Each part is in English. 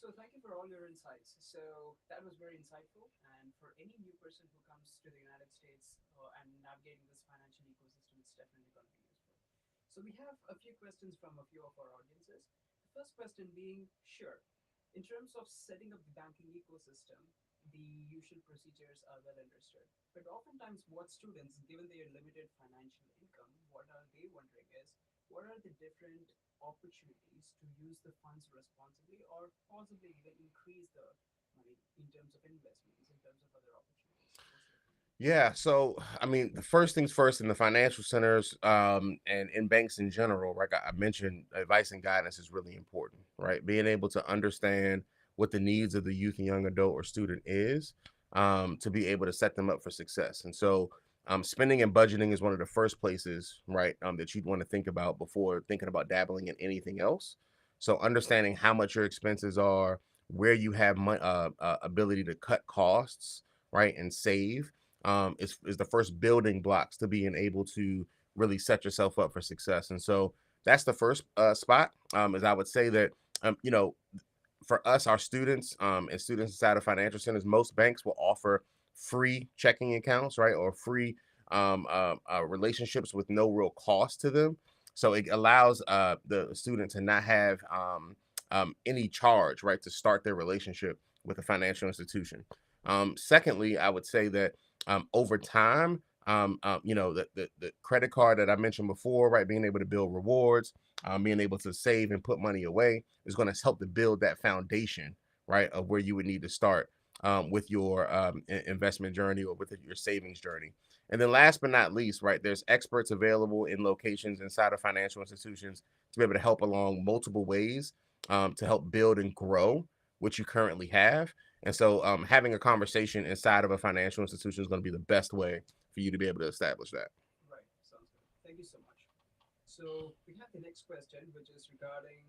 So thank you for all your insights. So that was very insightful. And for any new person who comes to the United States and navigating this financial ecosystem, it's definitely going to be useful. So we have a few questions from a few of our audiences. The first question being, sure, in terms of setting up the banking ecosystem, the usual procedures are well understood. But oftentimes, what students, given their limited financial income, what are they wondering is, what are the different opportunities to use the funds responsibly or possibly even increase the money in terms of investments, in terms of other opportunities? What's your opinion? Yeah, so I mean, the first things first in the financial centers, and in banks in general, like I mentioned, advice and guidance is really important, right? Being able to understand what the needs of the youth and young adult or student is, to be able to set them up for success. And so, spending and budgeting is one of the first places, right, that you'd want to think about before thinking about dabbling in anything else. So, understanding how much your expenses are, where you have ability to cut costs, right, and save is the first building blocks to being able to really set yourself up for success. And so that's the first spot. Is I would say that for us, our students and students inside of financial centers, most banks will offer free checking accounts, right, or free relationships with no real cost to them. So it allows the student to not have any charge, right, to start their relationship with a financial institution. Secondly, I would say that over time, the credit card that I mentioned before, right, being able to build rewards, being able to save and put money away is going to help to build that foundation, right, of where you would need to start with your investment journey or with your savings journey. And then last but not least, right, there's experts available in locations inside of financial institutions to be able to help along multiple ways to help build and grow what you currently have. And so, having a conversation inside of a financial institution is going to be the best way for you to be able to establish that. Right, sounds good. Thank you so much. So we have the next question, which is regarding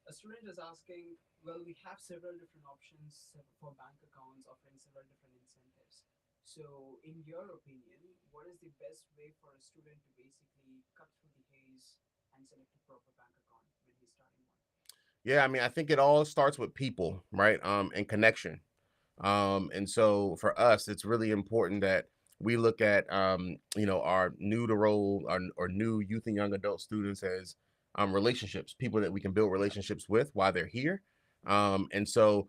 a student is asking, well, we have several different options for bank accounts offering several different incentives. So, in your opinion, what is the best way for a student to basically cut through the haze and select a proper bank account when he's starting one? Yeah, I mean, I think it all starts with people, right? And connection. And so for us, it's really important that we look at our new to role or new youth and young adult students as relationships, people that we can build relationships with while they're here. And so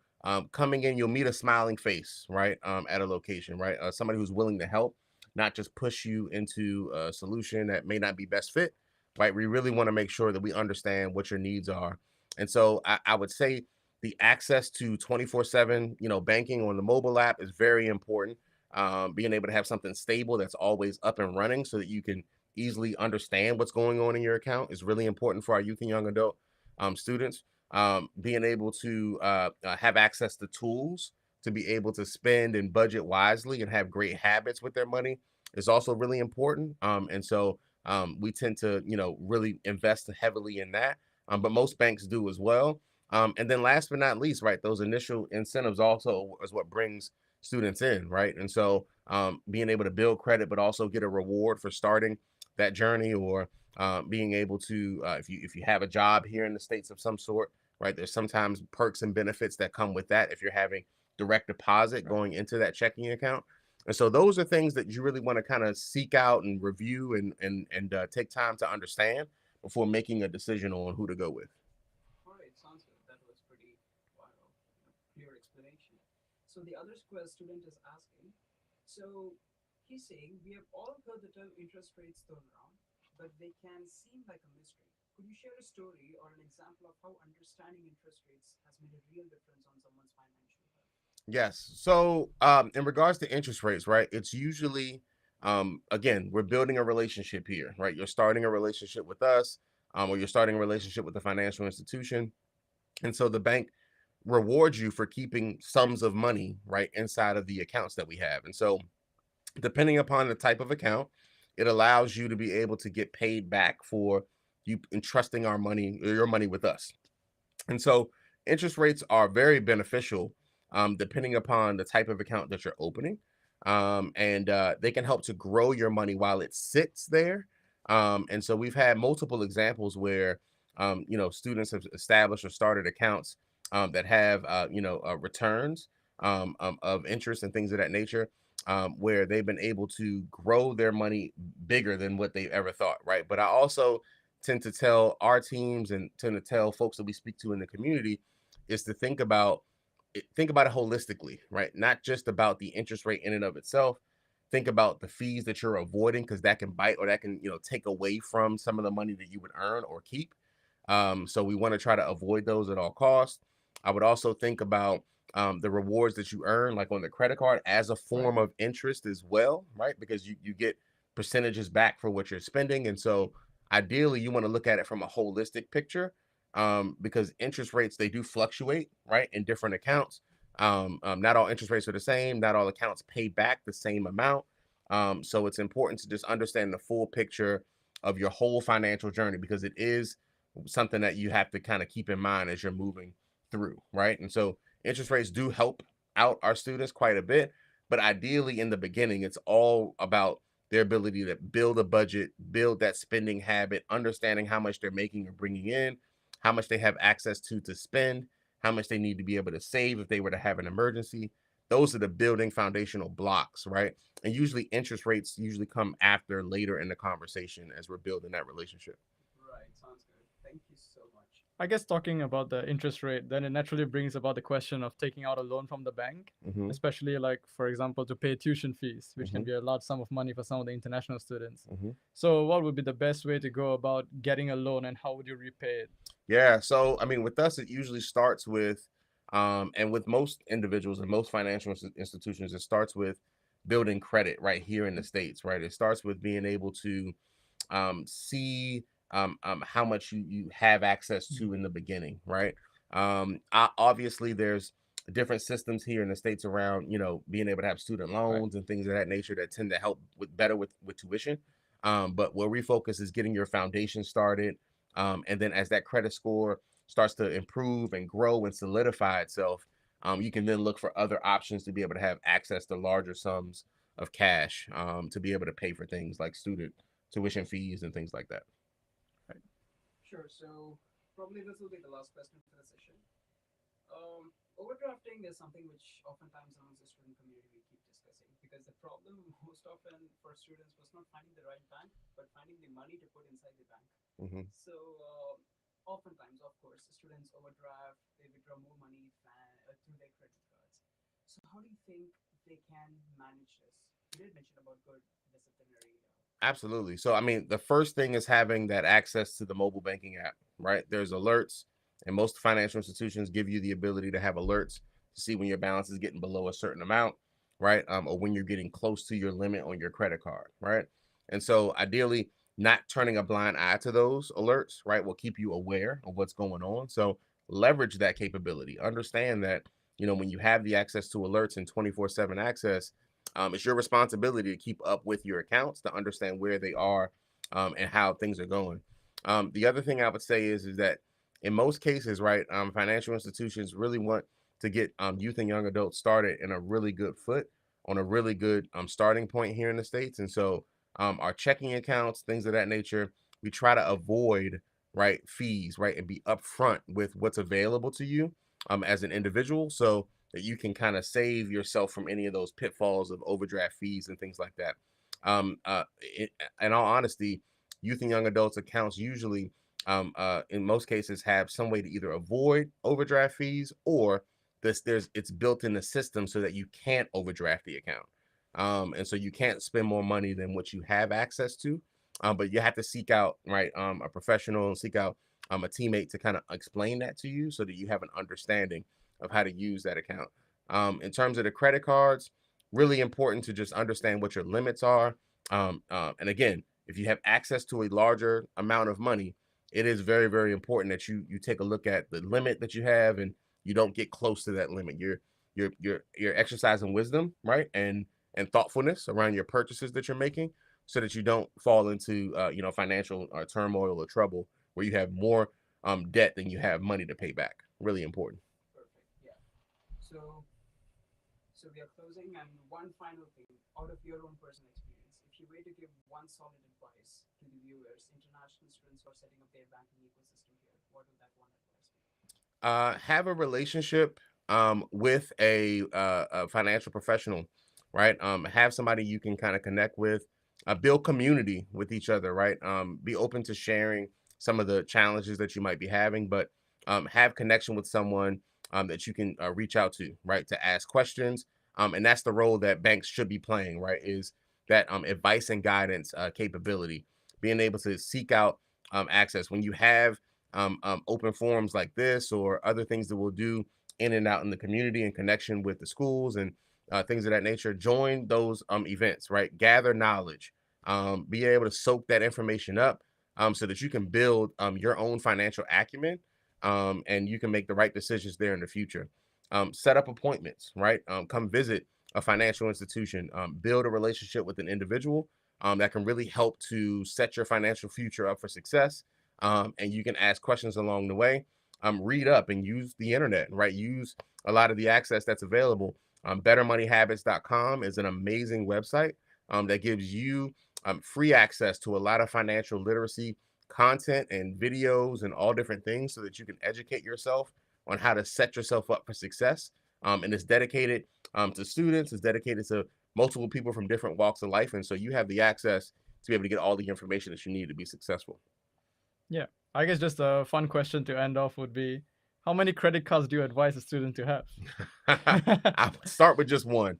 coming in, you'll meet a smiling face, right? At a location, right? Somebody who's willing to help, not just push you into a solution that may not be best fit, right? We really want to make sure that we understand what your needs are. And so I would say the access to 24/7, banking on the mobile app is very important. Being able to have something stable that's always up and running so that you can easily understand what's going on in your account is really important for our youth and young adult students. Being able to have access to tools to be able to spend and budget wisely and have great habits with their money is also really important. And so we tend to, really invest heavily in that. But most banks do as well. And then last but not least, right, those initial incentives also is what brings students in, right? And so being able to build credit, but also get a reward for starting that journey, or being able to, if you have a job here in the states of some sort, right? There's sometimes perks and benefits that come with that if you're having direct deposit going into that checking account. And so those are things that you really want to kind of seek out and review and take time to understand before making a decision on who to go with. All right, sounds good. That was pretty clear explanation. So the other student is asking, so he's saying we have all heard the term interest rates thrown around, but they can seem like a mystery. Could you share a story or an example of how understanding interest rates has made a real difference on someone's financial health? Yes. So, in regards to interest rates, right, it's usually, again, we're building a relationship here, right? You're starting a relationship with us, or you're starting a relationship with the financial institution. And so the bank rewards you for keeping sums of money, right, inside of the accounts that we have. And so, depending upon the type of account, it allows you to be able to get paid back for you entrusting our money, your money with us. And so interest rates are very beneficial depending upon the type of account that you're opening. And they can help to grow your money while it sits there. And so we've had multiple examples where, students have established or started accounts that have returns of interest and things of that nature, where they've been able to grow their money bigger than what they've ever thought, right? But I also tend to tell our teams and tend to tell folks that we speak to in the community is to think about it holistically, right? Not just about the interest rate in and of itself. Think about the fees that you're avoiding, because that can bite or that can take away from some of the money that you would earn or keep. So we want to try to avoid those at all costs. I would also think about the rewards that you earn, like on the credit card, as a form of interest as well, right? Because you get percentages back for what you're spending, and so ideally you want to look at it from a holistic picture, because interest rates, they do fluctuate, right, in different accounts. Not all interest rates are the same. Not all accounts pay back the same amount. So it's important to just understand the full picture of your whole financial journey, because it is something that you have to kind of keep in mind as you're moving through, right? And so interest rates do help out our students quite a bit, but ideally in the beginning, it's all about their ability to build a budget, build that spending habit, understanding how much they're making or bringing in, how much they have access to spend, how much they need to be able to save if they were to have an emergency. Those are the building foundational blocks, right? And usually interest rates usually come after, later in the conversation, as we're building that relationship. Right, sounds good. Thank you so much. I guess talking about the interest rate, then it naturally brings about the question of taking out a loan from the bank, Hmm. especially like, for example, to pay tuition fees, which can Hmm. be a large sum of money for some of the international students. Hmm. So, what would be the best way to go about getting a loan, and how would you repay it? Yeah. So, I mean, with us, it usually starts with, and with most individuals and most financial institutions, it starts with building credit right here in the States, right? It starts with being able to see how much you have access to in the beginning, right? Obviously, there's different systems here in the States around, being able to have student Right. loans and things of that nature that tend to help with better with tuition. But where we focus is getting your foundation started, and then as that credit score starts to improve and grow and solidify itself, you can then look for other options to be able to have access to larger sums of cash, to be able to pay for things like student tuition fees and things like that. Right. Sure. So probably this will be the last question for the session. Overdrafting is something which oftentimes amongst the student community we keep discussing, because the problem most often for students was not finding the right bank, but finding the money to put inside the bank. Hmm. So oftentimes, of course, the students overdraft, they withdraw more money through their credit cards. So how do you think they can manage this? You did mention about good disciplinary. Absolutely. So, I mean, the first thing is having that access to the mobile banking app, right? There's alerts, and most financial institutions give you the ability to have alerts to see when your balance is getting below a certain amount, right? Or when you're getting close to your limit on your credit card, right? And so, ideally, not turning a blind eye to those alerts, right, will keep you aware of what's going on. So, leverage that capability. Understand that, when you have the access to alerts and 24/7 access, it's your responsibility to keep up with your accounts, to understand where they are, and how things are going. The other thing I would say is that in most cases, right, financial institutions really want to get youth and young adults started in a really good foot, on a really good starting point here in the States. And so our checking accounts, things of that nature, we try to avoid, right, fees, right, and be upfront with what's available to you as an individual. So that you can kind of save yourself from any of those pitfalls of overdraft fees and things like that. In all honesty, youth and young adults accounts usually, in most cases, have some way to either avoid overdraft fees, or it's built in the system so that you can't overdraft the account. And so you can't spend more money than what you have access to. But you have to seek out, right, a professional, and seek out a teammate to kind of explain that to you, so that you have an understanding of how to use that account. In terms of the credit cards, really important to just understand what your limits are. And again, if you have access to a larger amount of money, it is very, very important that you take a look at the limit that you have, and you don't get close to that limit. You're exercising wisdom, right, and thoughtfulness around your purchases that you're making, so that you don't fall into financial turmoil or trouble where you have more debt than you have money to pay back. Really important. Perfect. Yeah. So so we are closing, and one final thing, out of your own personal experience, if you were to give one solid advice to the viewers, international students who are setting up their banking ecosystem here, what would that one advice be? Have a relationship with a financial professional, right? Have somebody you can kind of connect with, build community with each other, right? Be open to sharing some of the challenges that you might be having, but have connection with someone that you can reach out to, right? To ask questions. And that's the role that banks should be playing, right? Is that advice and guidance capability, being able to seek out access when you have open forums like this or other things that we'll do in and out in the community in connection with the schools and things of that nature. Join those events, right? Gather knowledge, be able to soak that information up so that you can build your own financial acumen and you can make the right decisions there in the future. Set up appointments, right? Come visit a financial institution, build a relationship with an individual that can really help to set your financial future up for success. And you can ask questions along the way. Read up and use the internet, right? Use a lot of the access that's available. Bettermoneyhabits.com is an amazing website that gives you free access to a lot of financial literacy content and videos and all different things so that you can educate yourself on how to set yourself up for success. And it's dedicated to students, it's dedicated to multiple people from different walks of life. And so you have the access to be able to get all the information that you need to be successful. Yeah, I guess just a fun question to end off would be, how many credit cards do you advise a student to have? I would start with just one.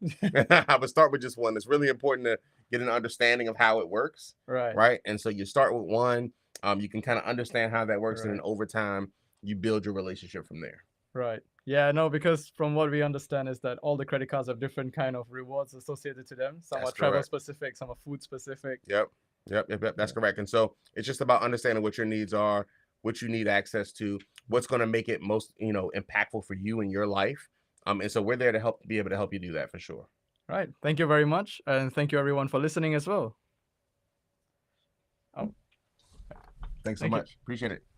I would start with just one. It's really important to get an understanding of how it works, Right. right? And so you start with one. You can kind of understand how that works, and Right. then over time, you build your relationship from there. Right. Yeah, no, because from what we understand is that all the credit cards have different kind of rewards associated to them. Some That's are travel correct. specific, some are food specific. Yep. That's correct. And so it's just about understanding what your needs are, what you need access to, what's going to make it most, impactful for you in your life. And so we're there to be able to help you do that for sure. Right. Thank you very much. And thank you everyone for listening as well. Thanks so Thank you. much. Appreciate it.